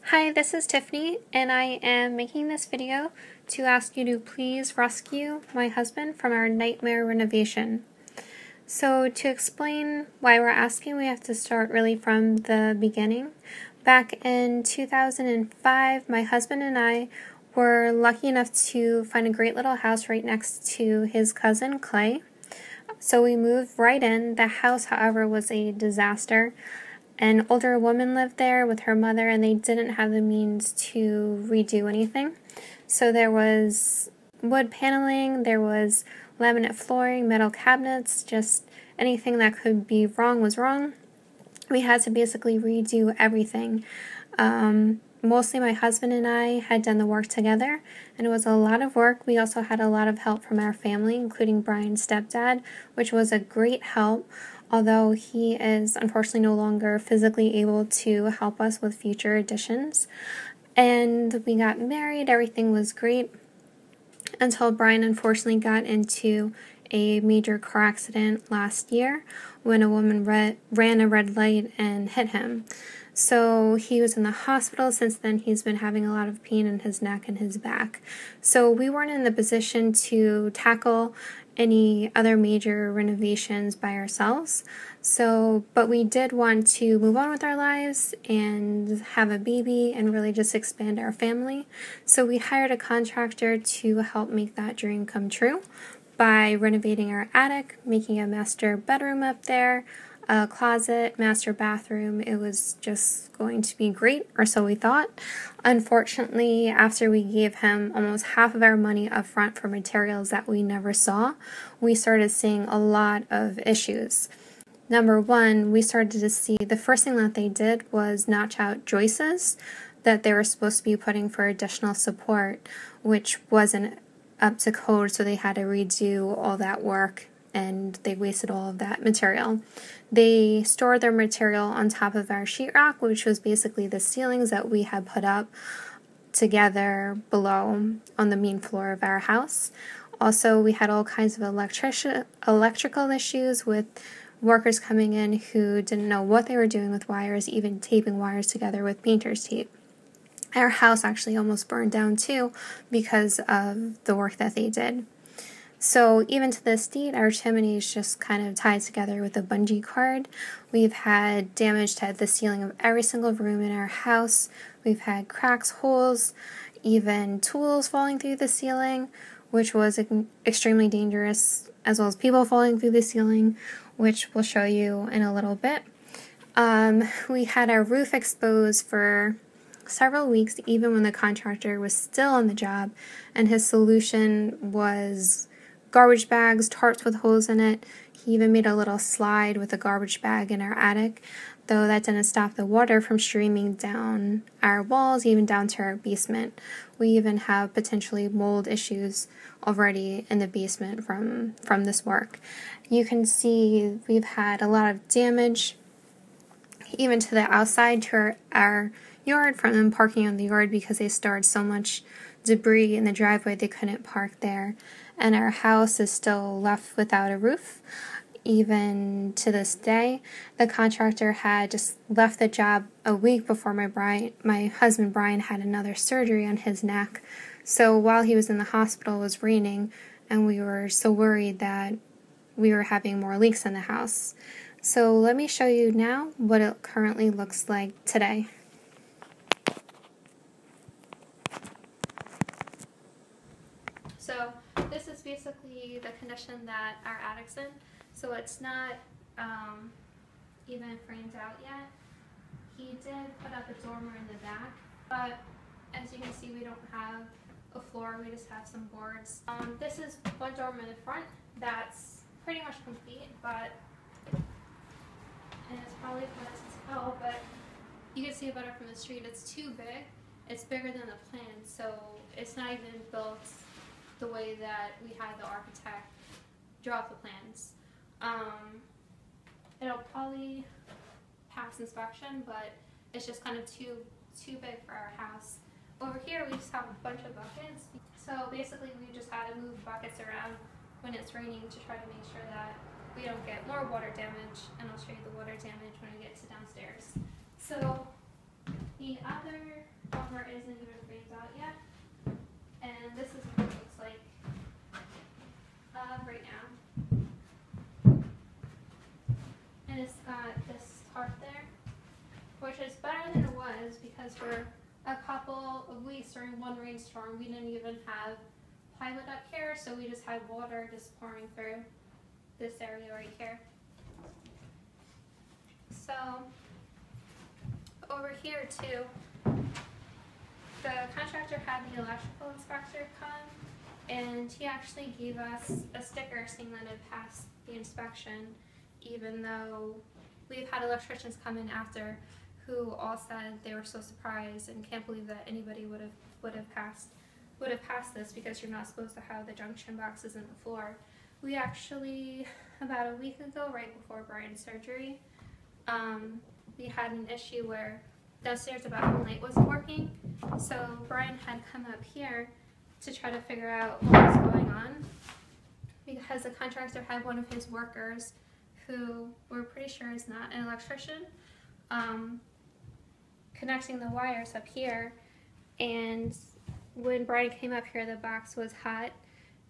Hi, this is Tiffany, and I am making this video to ask you to please rescue my husband from our nightmare renovation. So to explain why we're asking, we have to start really from the beginning. Back in 2005, my husband and I were lucky enough to find a great little house right next to his cousin Clay. So we moved right in. The house, however, was a disaster. An older woman lived there with her mother, and they didn't have the means to redo anything. So there was wood paneling, there was laminate flooring, metal cabinets, just anything that could be wrong was wrong. We had to basically redo everything. Mostly my husband and I had done the work together, and it was a lot of work. We also had a lot of help from our family, including Brian's stepdad, which was a great help, although he is unfortunately no longer physically able to help us with future additions. And we got married, everything was great, until Brian unfortunately got into a major car accident last year when a woman ran a red light and hit him. So he was in the hospital. Since then, he's been having a lot of pain in his neck and his back. So we weren't in the position to tackle any other major renovations by ourselves. But we did want to move on with our lives and have a baby and really just expand our family. So we hired a contractor to help make that dream come true by renovating our attic, making a master bedroom up there, a closet, master bathroom. It was just going to be great, or so we thought. Unfortunately, after we gave him almost half of our money up front for materials that we never saw, we started seeing a lot of issues. Number one, we started to see the first thing that they did was notch out joists that they were supposed to be putting for additional support, which wasn't up to code, so they had to redo all that work, and they wasted all of that material. They stored their material on top of our sheetrock, which was basically the ceilings that we had put up together below on the main floor of our house. Also, we had all kinds of electrical issues with workers coming in who didn't know what they were doing with wires, even taping wires together with painter's tape. Our house actually almost burned down too because of the work that they did. So even to this date, our chimney is just kind of tied together with a bungee cord. We've had damage to the ceiling of every single room in our house. We've had cracks, holes, even tools falling through the ceiling, which was extremely dangerous, as well as people falling through the ceiling, which we'll show you in a little bit. We had our roof exposed for several weeks, even when the contractor was still on the job, and his solution was garbage bags, tarps with holes in it. He even made a little slide with a garbage bag in our attic, though that didn't stop the water from streaming down our walls, even down to our basement. We even have potentially mold issues already in the basement from this work. You can see we've had a lot of damage, even to the outside, to our yard, from them parking on the yard because they stored so much debris in the driveway they couldn't park there. And our house is still left without a roof. Even to this day, the contractor had just left the job a week before my husband Brian had another surgery on his neck. So while he was in the hospital, it was raining, and we were so worried that we were having more leaks in the house. So let me show you now what it currently looks like today. So this is basically the condition that our attic's in. So it's not even framed out yet. He did put up a dormer in the back, but as you can see, we don't have a floor, we just have some boards. This is one dormer in the front that's pretty much complete, and it's probably hard to tell, but you can see it better from the street. It's too big. It's bigger than the plan, so it's not even built the way that we had the architect draw up the plans. It'll probably pass inspection, but it's just kind of too big for our house. Over here, we just have a bunch of buckets. So basically, we just had to move buckets around when it's raining to try to make sure that we don't get more water damage, and I'll show you the water damage when we get to downstairs. So the other camera isn't even framed out yet. And this is what it looks like right now. And it's got this tarp there, which is better than it was because for a couple of weeks during one rainstorm, we didn't even have plywood up here, so we just had water just pouring through this area right here. So over here too, the contractor had the electrical inspector come, and he actually gave us a sticker saying that it passed the inspection, even though we've had electricians come in after who all said they were so surprised and can't believe that anybody would have passed this, because you're not supposed to have the junction boxes in the floor. We actually, about a week ago, right before Brian's surgery, we had an issue where downstairs the bathroom light wasn't working, so Brian had come up here to try to figure out what was going on, because the contractor had one of his workers, who we're pretty sure is not an electrician, connecting the wires up here, and when Brian came up here, the box was hot,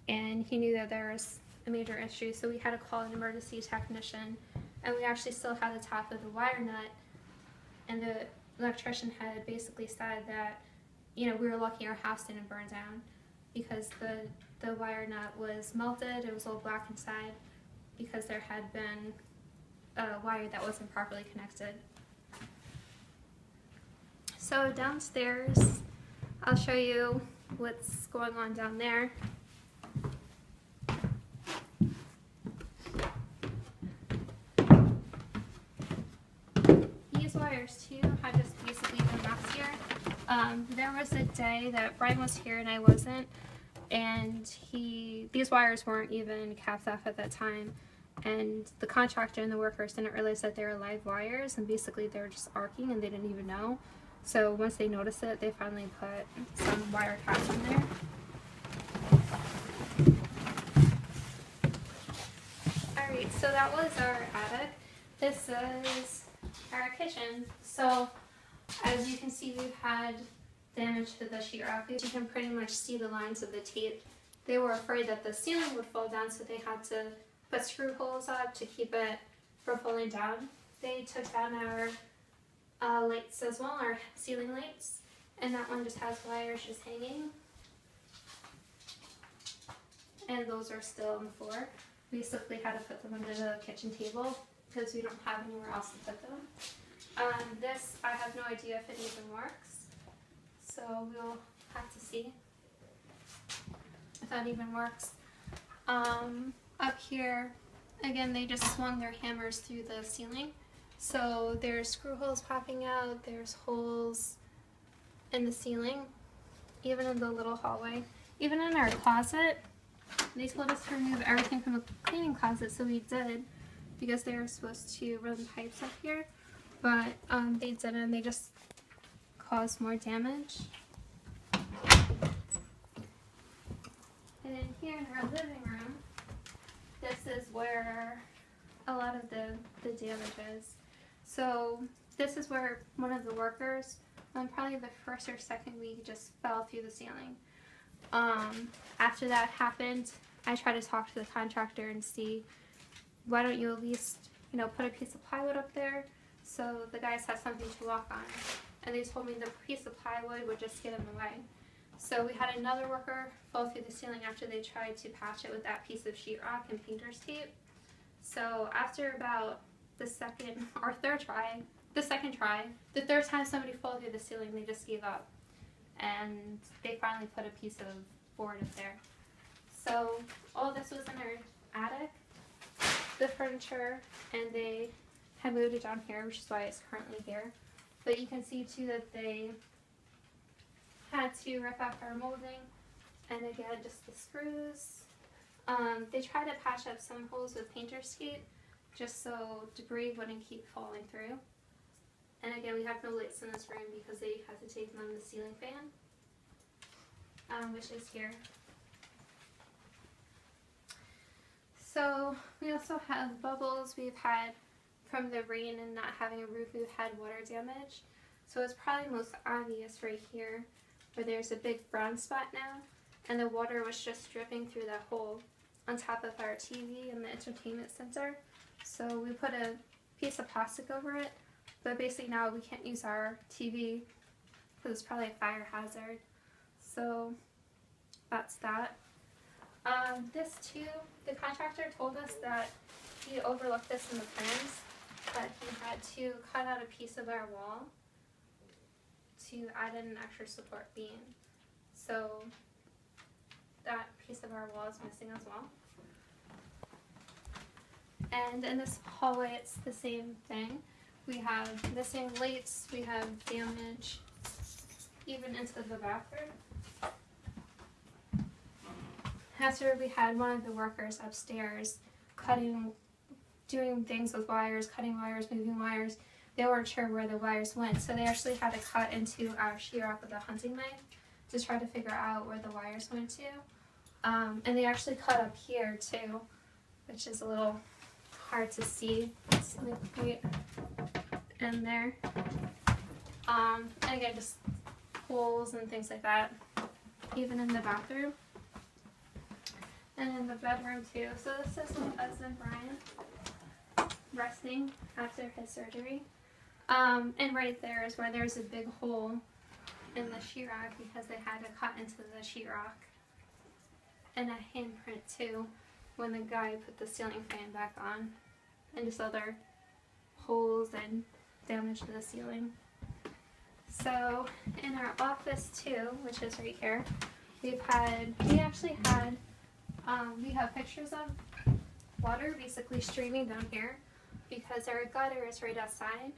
and he knew that there was a major issue, so we had to call an emergency technician, and we actually still had the top of the wire nut, and the electrician had basically said that, you know, we were lucky our house didn't burn down, because the wire nut was melted, it was all black inside, because there had been a wire that wasn't properly connected. So downstairs, I'll show you what's going on down there. These wires too had just basically been left here. There was a day that Brian was here and I wasn't, and these wires weren't even capped off at that time, and the contractor and the workers didn't realize that they were live wires, and basically they were just arcing and they didn't even know. So once they noticed it, they finally put some wire caps in there. Alright, so that was our attic. This is our kitchen. So as you can see, we've had damage to the sheetrock. You can pretty much see the lines of the tape. They were afraid that the ceiling would fall down, so they had to put screw holes up to keep it from falling down. They took down our lights as well, our ceiling lights, and that one just has wires just hanging, and those are still on the floor. We basically had to put them under the kitchen table because we don't have anywhere else to put them. This, I have no idea if it even works, so we'll have to see if that even works. Up here, again, they just swung their hammers through the ceiling. So there's screw holes popping out, there's holes in the ceiling, even in the little hallway. Even in our closet, they told us to remove everything from the cleaning closet, so we did, because they were supposed to run pipes up here, but they didn't, they just caused more damage. And then here in our living room, this is where a lot of the damage is. So this is where one of the workers, probably the first or second week, just fell through the ceiling. After that happened, I tried to talk to the contractor and see, why don't you at least, you know, put a piece of plywood up there so the guys have something to walk on. And they told me the piece of plywood would just get in the way. So we had another worker fall through the ceiling after they tried to patch it with that piece of sheetrock and painter's tape. So after about the second try, the third time somebody fell through the ceiling, they just gave up. And they finally put a piece of board up there. So all this was in our attic, the furniture, and they had moved it down here, which is why it's currently here. But you can see too that they had to rip out our molding, and again, just the screws. They tried to patch up some holes with painter's tape, just so debris wouldn't keep falling through. And again, we have no lights in this room because they had to take them on the ceiling fan, which is here. So we also have bubbles we've had from the rain and not having a roof. We've had water damage. So it's probably most obvious right here where there's a big brown spot now, and the water was just dripping through that hole on top of our TV in the entertainment center. So we put a piece of plastic over it, but basically now we can't use our TV because it's probably a fire hazard. So that's that. This too, the contractor told us that he overlooked this in the plans, that he had to cut out a piece of our wall to add in an extra support beam. So that piece of our wall is missing as well. And in this hallway it's the same thing. We have missing lights, we have damage even into the bathroom. After we had one of the workers upstairs doing things with wires, cutting wires, moving wires, they weren't sure where the wires went, so they actually had to cut into our sheetrock with a hunting knife to try to figure out where the wires went to. And they actually cut up here too, which is a little hard to see. It's like right in there. And again, just holes and things like that, even in the bathroom. And in the bedroom too. So this is my husband Brian resting after his surgery. And right there is where there's a big hole in the sheetrock because they had to cut into the sheetrock. And a handprint too when the guy put the ceiling fan back on. And just other holes and damage to the ceiling. So in our office too, which is right here, we have pictures of water basically streaming down here because our gutter is right outside.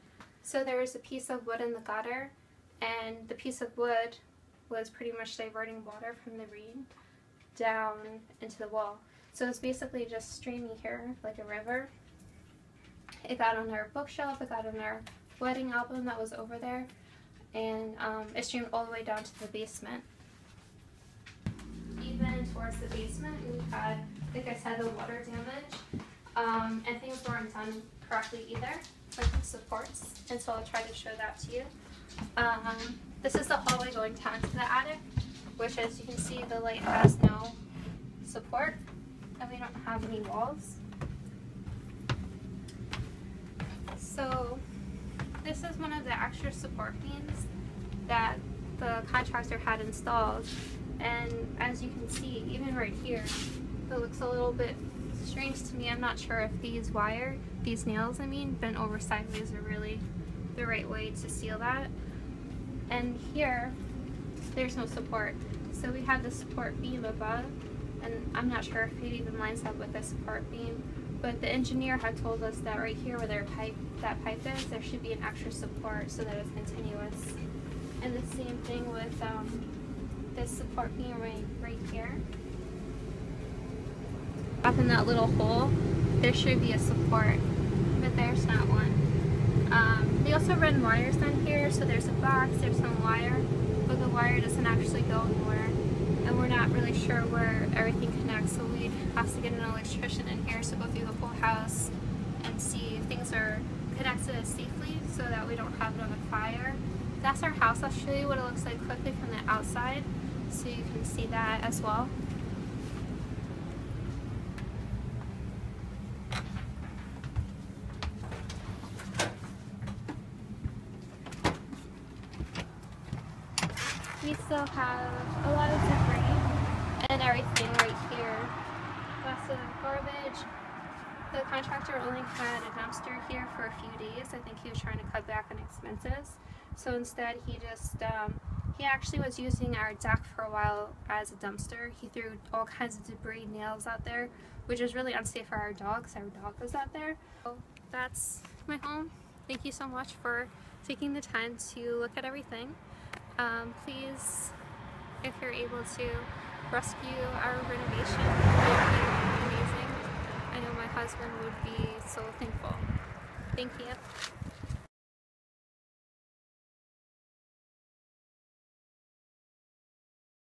So there was a piece of wood in the gutter, and the piece of wood was pretty much diverting water from the rain down into the wall. So it's basically just streaming here like a river. It got on our bookshelf, it got on our wedding album that was over there, and it streamed all the way down to the basement. Even towards the basement, we had, like I said, the water damage, and things weren't done correctly either, like the supports, and so I'll try to show that to you. This is the hallway going down to the attic, which, as you can see, the light has no support, and we don't have any walls. So this is one of the extra support beams that the contractor had installed, and as you can see, even right here, it looks a little bit strange to me. I'm not sure if these nails, bent over sideways are really the right way to seal that. And here, there's no support. So we have the support beam above, and I'm not sure if it even lines up with the support beam, but the engineer had told us that right here where that pipe is, there should be an extra support so that it's continuous. And the same thing with this support beam right here. Up in that little hole, there should be a support, but there's not one. They also run wires down here, so there's a box, there's some wire, but the wire doesn't actually go anywhere. And we're not really sure where everything connects, so we'd have to get an electrician in here to go through the whole house and see if things are connected safely so that we don't have another fire. That's our house. I'll show you what it looks like quickly from the outside so you can see that as well. We still have a lot of debris and everything right here. Lots of garbage. The contractor only had a dumpster here for a few days. I think he was trying to cut back on expenses. So instead he just, he actually was using our deck for a while as a dumpster. He threw all kinds of debris, nails out there, which is really unsafe for our dog because our dog was out there. So that's my home. Thank you so much for taking the time to look at everything. Please, if you're able to, rescue our renovation. It would be amazing. I know my husband would be so thankful. Thank you.